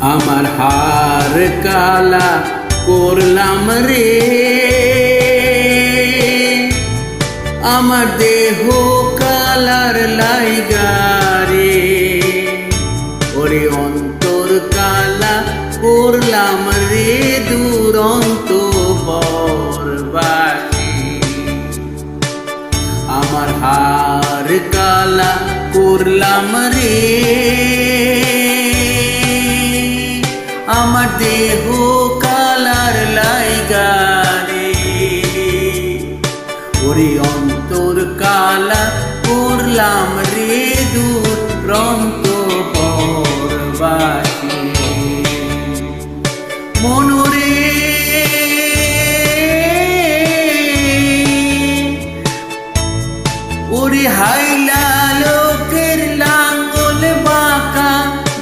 আমার হার কালা করলাম রে, আমার দেহ কালার লাইগা রে, ওরে অন্তর কালা করলাম রে দুরন্ত বরবাসী। আমার হার কালা করলাম রে, আমার দেহ কালার লাইগা রে, ওরে অন্তর কালা করলাম রে দুরন্ত বরবাসী। মনরে ওরে হাইলা লোকের লাঙ্গল বাঁকা,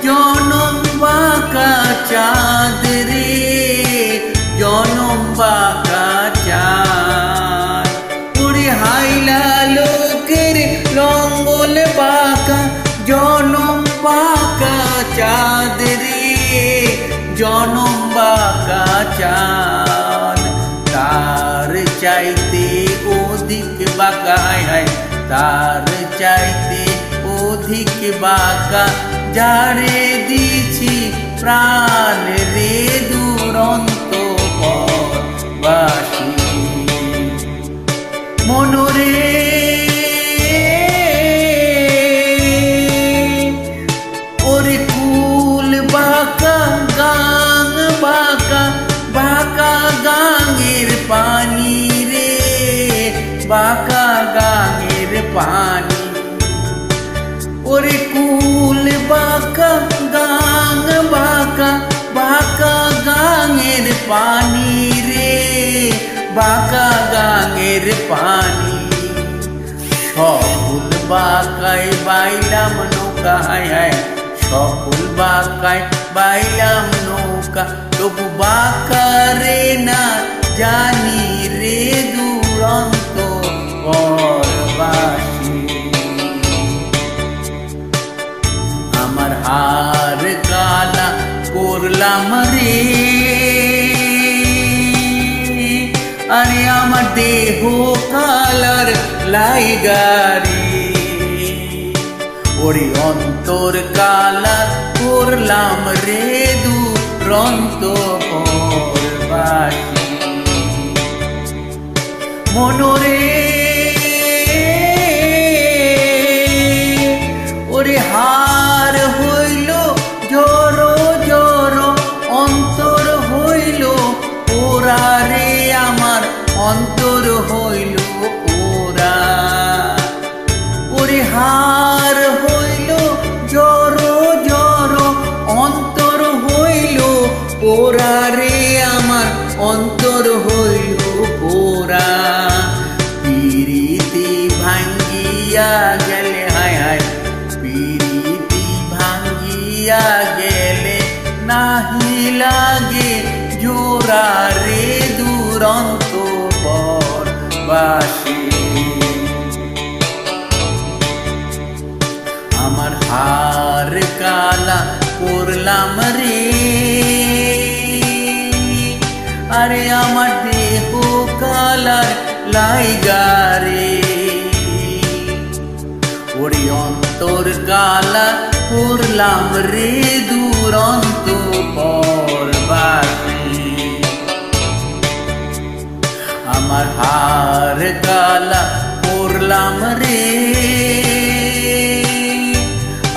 জনম বাঁকা চাঁদ রে, জনম বাঁকা চাঁদ। ওরে হাইলা লোকের লাঙ্গল বাঁকা, জনম বাঁকা চাঁদ রে, জনম বাঁকা চাঁদ। তার চাইতে অধিক বাঁকা, হায় তার চাইতে অধিক বাঁকা যারে দিছি প্রাণ রে দুরন্ত বরবাসী। মনরে ওরে কুল বাঁকা গাং বাঁকা, বাঁকা গাঙের পানি রে, বাঁকা গাঙের পানি। ওরে কুল বাঁকা গাং বাঁকা, বাঁকা গাঙের পানি রে, বাঁকা গাঙের পানি। সকল বাঁকায় বাইলাম নৌকা, হায় হায় সকল বাঁকায় বাইলাম নৌকা, তবু বাঁকা রে না জানি রে দুরন্ত বরবাসী। আমার হার কালা করলাম রে, আরে আমার দেহ কালার লাইগা রে, ওরে অন্তর কালা করলাম রে দুরন্ত বরবাসী। মনরে ওরে হার হইল জড়ো জড়ো, অন্তর হইল ওরা রে, আমার অন্তর হইল ওরা। ওরে হার হইল জড়ো জড়ো, অন্তর হইল ওরা রে, আমার অন্তর হইল ওরা। পিরিতি ভাঙ্গিয়া গেলে, হায় হায় পিরিতি ভাঙ্গিয়া গেলে নাহি লাগে জোড়া রে দুরন্ত বরবাসী। আমার হার কালা করলাম রে, আরে আমার দেহ কালার লাইগা রে, ওরে অন্তর কালা করলাম রে দুরন্ত বরবাসী। আমার হার কালা করলাম রে,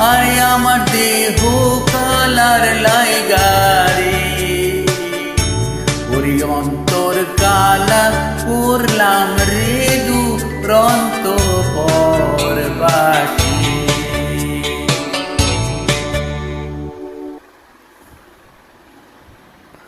আরে আমার দেহ কালার লাইগা রে, ওরে অন্তর কালা করলাম রে দুরন্ত